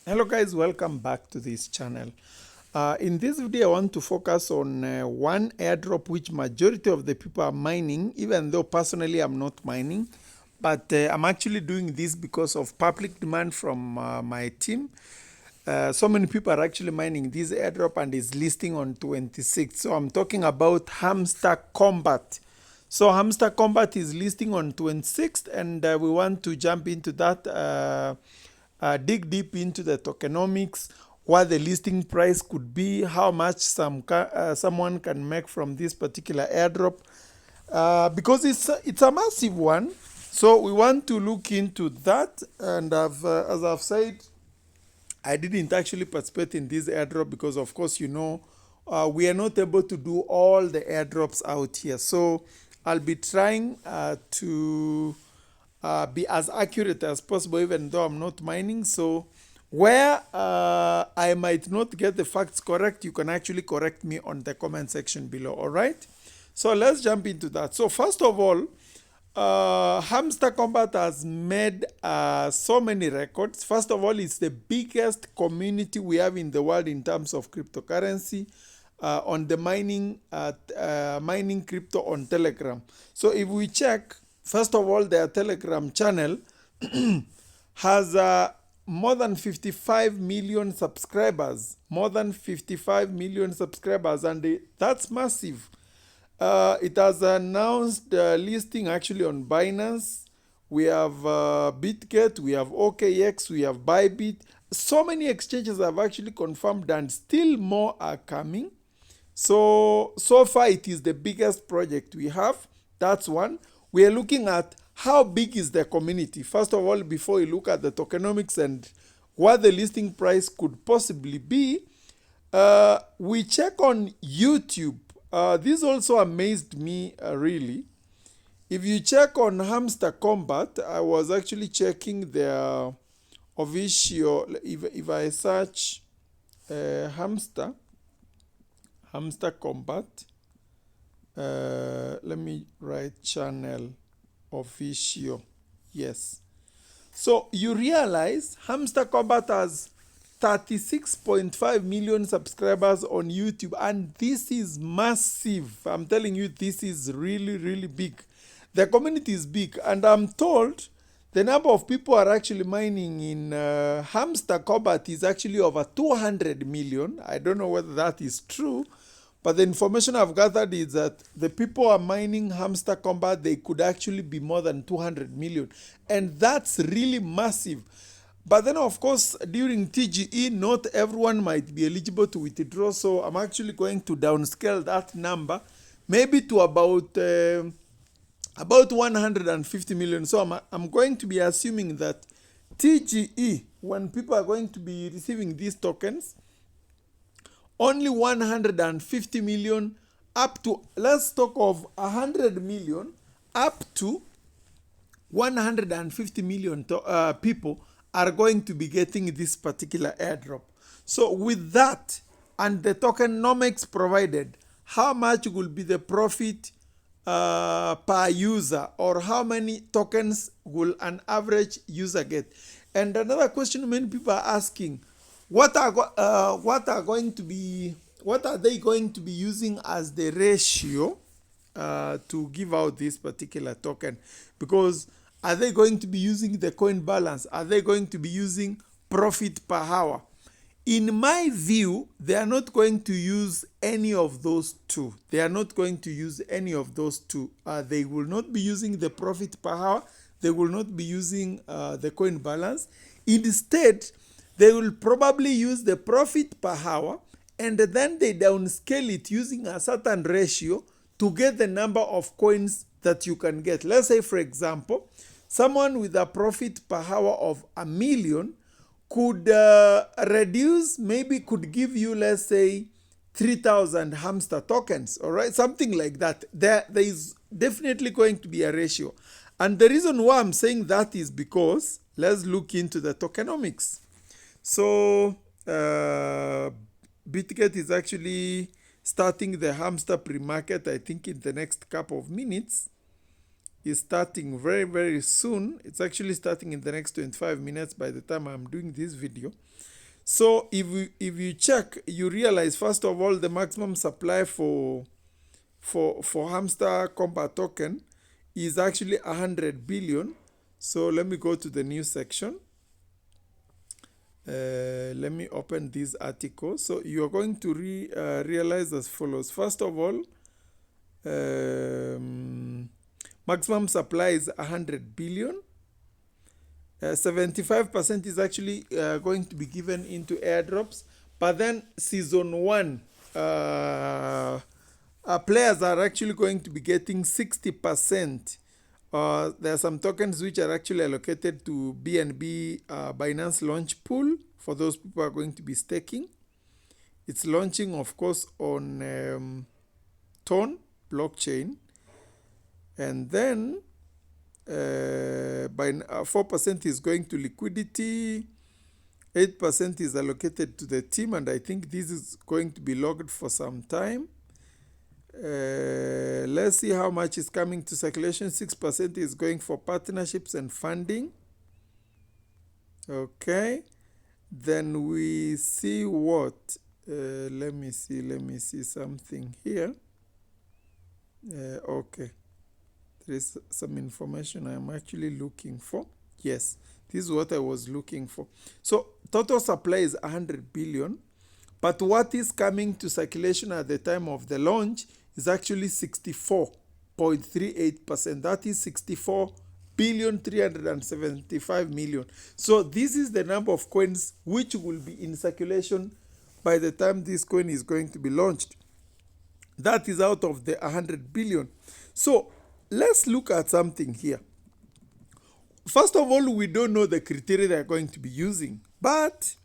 Hello guys, welcome back to this channel. In this video, I want to focus on one airdrop which majority of the people are mining, even though personally I'm not mining, but I'm actually doing this because of public demand from my team. So many people are actually mining this airdrop and is listing on 26th. So I'm talking about Hamster Combat. So Hamster Combat is listing on 26th, and we want to jump into that, dig deep into the tokenomics, what the listing price could be, how much someone can make from this particular airdrop, because it's a massive one. So we want to look into that, and as I've said, I didn't actually participate in this airdrop because, of course, we are not able to do all the airdrops out here. So I'll be trying to be as accurate as possible, even though I'm not mining. So where I might not get the facts correct, you can actually correct me on the comment section below. All right. So let's jump into that. So first of all, Hamster Combat has made so many records. First of all, it's the biggest community we have in the world in terms of cryptocurrency on the mining crypto on Telegram. So if we check, first of all, their Telegram channel has more than 55 million subscribers. More than 55 million subscribers, and that's massive. It has announced listing actually on Binance. We have Bitget, we have OKX, we have Bybit. So many exchanges have actually confirmed, and still more are coming. So far it is the biggest project we have. That's one. We are looking at how big is the community. First of all, before you look at the tokenomics and what the listing price could possibly be, we check on YouTube. This also amazed me really. If you check on Hamster Combat, I was actually checking their official. If I search Hamster Combat, let me write channel official. Yes. So you realize Hamster Combat has 36.5 million subscribers on YouTube, and this is massive. I'm telling you, this is really, really big. The community is big, and I'm told the number of people are actually mining in Hamster Combat is actually over 200 million. I don't know whether that is true, but the information I've gathered is that the people are mining Hamster Combat, they could actually be more than 200 million. And that's really massive. But then, of course, during TGE, not everyone might be eligible to withdraw. So I'm actually going to downscale that number, maybe to about 150 million. So I'm going to be assuming that TGE, when people are going to be receiving these tokens, only 150 million up to, let's talk of 100 million up to 150 million people are going to be getting this particular airdrop. So with that and the tokenomics provided, how much will be the profit per user, or how many tokens will an average user get? And another question many people are asking, what are they going to be using as the ratio to give out this particular token? Because are they going to be using the coin balance? Are they going to be using profit per hour? In my view, they are not going to use any of those two. They are not going to use any of those two. They will not be using the profit per hour. They will not be using the coin balance. Instead, they will probably use the profit per hour, and then they downscale it using a certain ratio to get the number of coins that you can get. Let's say, for example, someone with a profit per hour of 1 million could could give you, let's say, 3,000 hamster tokens, all right? Something like that. There is definitely going to be a ratio. And the reason why I'm saying that is because, let's look into the tokenomics. So, Bitget is actually starting the hamster pre-market, I think, in the next couple of minutes. is starting very, very soon. It's actually starting in the next 25 minutes by the time I'm doing this video. So if you check, you realize, first of all, the maximum supply for Hamster Combat token is actually 100 billion. So let me go to the news section. Let me open this article. So you are going to realize as follows. First of all, maximum supply is 100 billion. 75% is actually going to be given into airdrops. But then season 1, players are actually going to be getting 60%. There are some tokens which are actually allocated to BNB Binance Launch Pool for those people who are going to be staking. It's launching, of course, on Ton blockchain. And then 4% is going to liquidity, 8% is allocated to the team, and I think this is going to be logged for some time. Let's see how much is coming to circulation. 6% is going for partnerships and funding. Okay, then we see what let me see something here. Okay, there is some information I'm actually looking for. Yes, this is what I was looking for. So total supply is 100 billion, but what is coming to circulation at the time of the launch is actually 64.38%. That is 64,375,000,000. So this is the number of coins which will be in circulation by the time this coin is going to be launched. That is out of the 100 billion. So let's look at something here. First of all, we don't know the criteria they are going to be using, but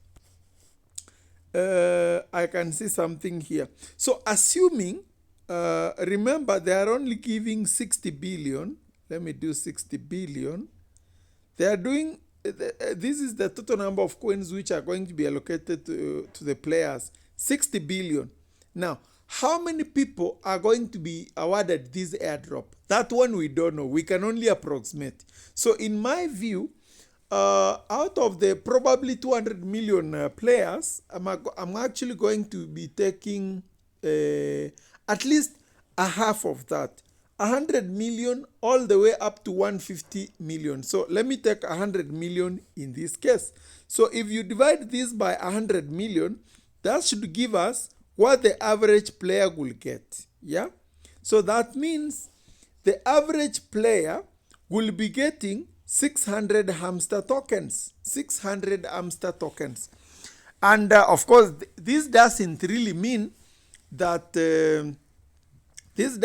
I can see something here. So assuming, remember, they are only giving 60 billion. Let me do 60 billion. They are doing, this is the total number of coins which are going to be allocated to the players, 60 billion. Now, how many people are going to be awarded this airdrop? That one we don't know. We can only approximate. So in my view, out of the probably 200 million players, I'm actually going to be taking at least a half of that. 100 million all the way up to 150 million. So let me take 100 million in this case. So if you divide this by 100 million, that should give us what the average player will get. Yeah. So that means the average player will be getting 600 hamster tokens. 600 hamster tokens. And of course, this doesn't really mean that this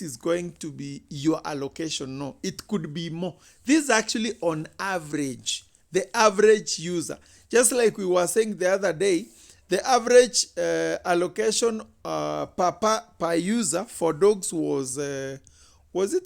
is going to be your allocation. No, it could be more. This is actually on average, the average user. Just like we were saying the other day, the average allocation per user for dogs was it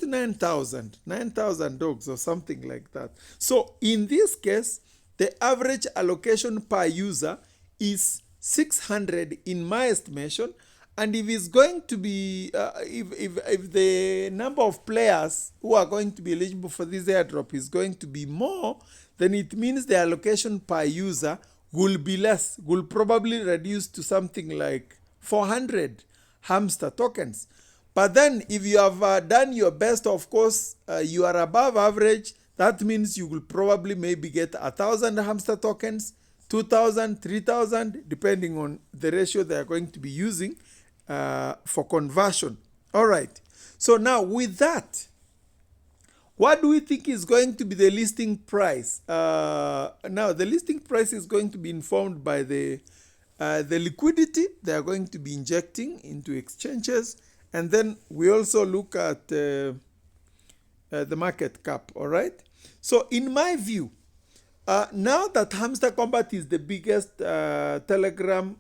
9,000? 9,000 dogs or something like that. So in this case, the average allocation per user is 600 in my estimation. And if it's going to be, if the number of players who are going to be eligible for this airdrop is going to be more, then it means the allocation per user will be less, will probably reduce to something like 400 hamster tokens. But then if you have done your best, of course, you are above average, that means you will probably maybe get 1,000 hamster tokens, 2,000, 3,000, depending on the ratio they are going to be using for conversion. All right. So now with that, what do we think is going to be the listing price? Now, the listing price is going to be informed by the liquidity they are going to be injecting into exchanges. And then we also look at the market cap, all right? So in my view, now that Hamster Combat is the biggest Telegram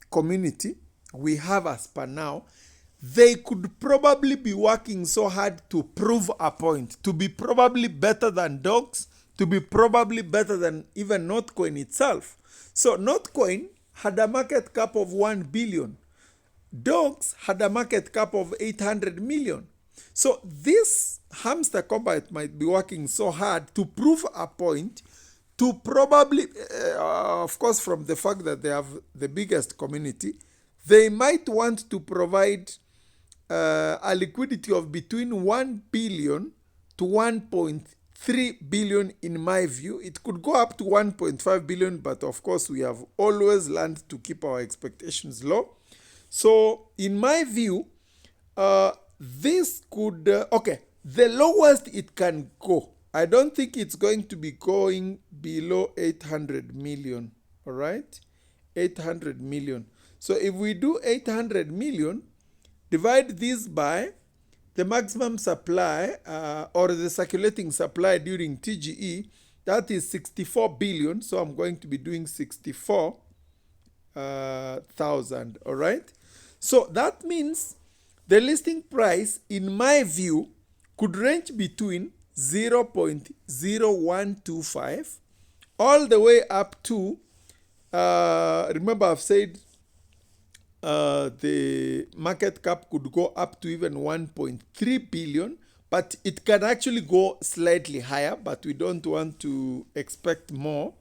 community we have as per now, they could probably be working so hard to prove a point, to be probably better than dogs, to be probably better than even Notcoin itself. So Notcoin had a market cap of 1 billion. Dogs had a market cap of 800 million. So this Hamster Combat might be working so hard to prove a point, to probably, of course, from the fact that they have the biggest community, they might want to provide a liquidity of between 1 billion to 1.3 billion in my view. It could go up to 1.5 billion, but of course we have always learned to keep our expectations low. So in my view, this could, okay, the lowest it can go, I don't think it's going to be going below 800 million, all right? 800 million. So if we do 800 million, divide this by the maximum supply or the circulating supply during TGE, that is 64 billion. So I'm going to be doing 64,000, all right? So that means the listing price, in my view, could range between 0.0125 all the way up to, remember I've said the market cap could go up to even 1.3 billion, but it can actually go slightly higher, but we don't want to expect more.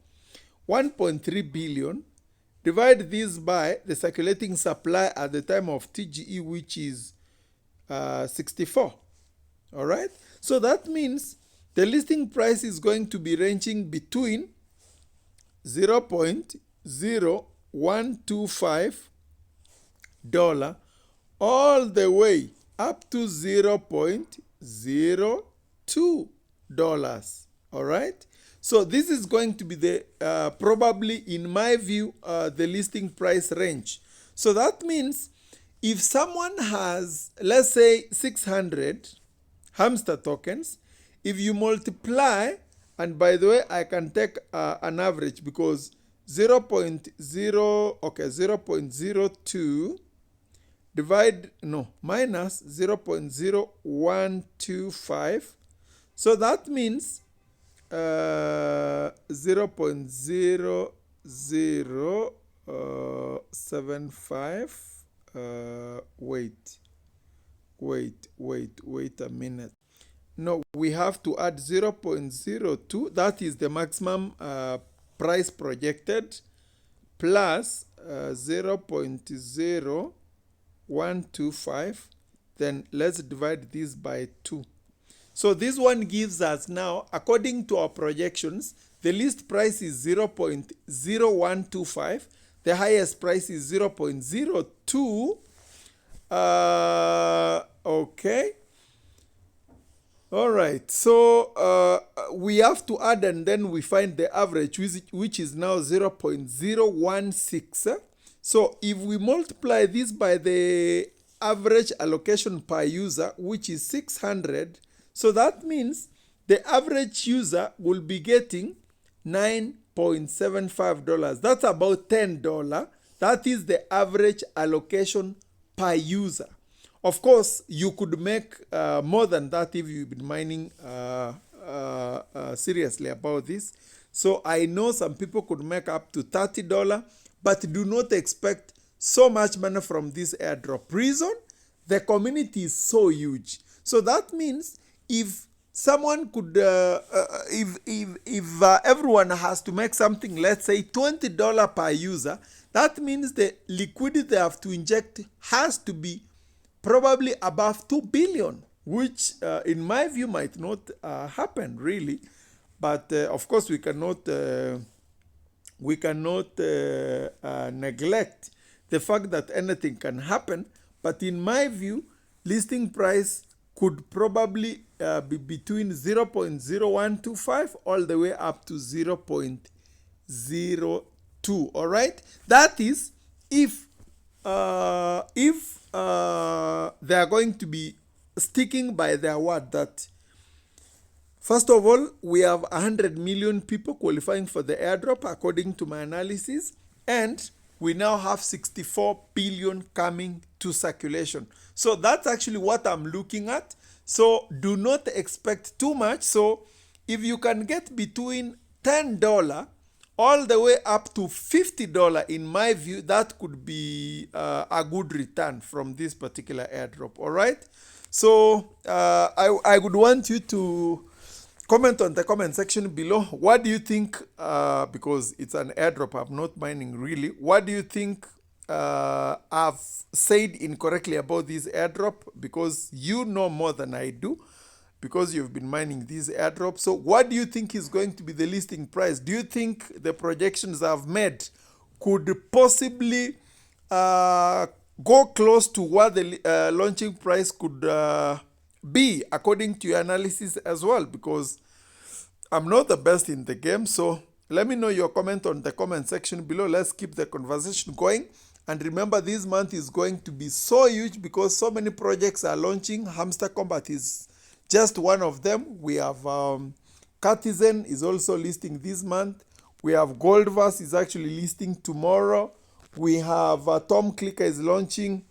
1.3 billion, divide this by the circulating supply at the time of TGE, which is 64, all right? So that means the listing price is going to be ranging between 0.0125 all the way up to 0.02 all right? So this is going to be the probably, in my view, the listing price range. So that means if someone has, let's say, 600 Hamster tokens, if you multiply, and by the way, I can take an average because 0.02 minus 0.0125. So that means 0.0075. Wait a minute. No, we have to add 0.02. That is the maximum price projected, plus 0.0125. Then let's divide this by 2. So this one gives us now, according to our projections, the list price is 0.0125. The highest price is 0.02. Okay. All right. So we have to add, and then we find the average, which is now 0.016. So if we multiply this by the average allocation per user, which is 600, so that means the average user will be getting $9.75. That's about $10. That is the average allocation per user. Of course, you could make more than that if you've been mining seriously about this. So I know some people could make up to $30, but do not expect so much money from this airdrop. Reason? The community is so huge. So that means if someone could, if everyone has to make something, let's say $20 per user, that means the liquidity they have to inject has to be probably above 2 billion, which in my view might not happen really. But of course we cannot neglect the fact that anything can happen. But in my view, listing price could probably be between 0.0125 all the way up to 0.02. All right, that is if they are going to be sticking by their word that, first of all, we have 100 million people qualifying for the airdrop according to my analysis, and we now have 64 billion coming to circulation. So that's actually what I'm looking at. So do not expect too much. So if you can get between $10 all the way up to $50, in my view, that could be a good return from this particular airdrop. All right. So I would want you to comment on the comment section below. What do you think? Because it's an airdrop, I'm not mining really. What do you think I've said incorrectly about this airdrop? Because you know more than I do, because you've been mining these airdrops. So what do you think is going to be the listing price? Do you think the projections I've made could possibly go close to what the launching price could be according to your analysis as well? Because I'm not the best in the game. So let me know your comment on the comment section below. Let's keep the conversation going. And remember, this month is going to be so huge because so many projects are launching. Hamster Combat is just one of them. We have Cartizen is also listing this month. We have Goldverse is actually listing tomorrow. We have Tom Clicker is launching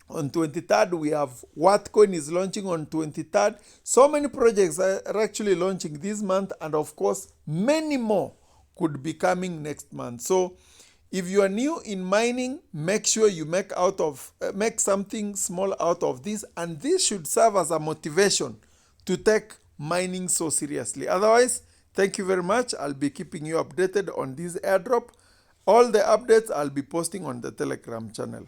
on 23rd. We have Wattcoin is launching on 23rd. So many projects are actually launching this month, and of course many more could be coming next month. So if you are new in mining, make sure you make something small out of this, and this should serve as a motivation to take mining so seriously. Otherwise, thank you very much. I'll be keeping you updated on this airdrop. All the updates I'll be posting on the Telegram channel.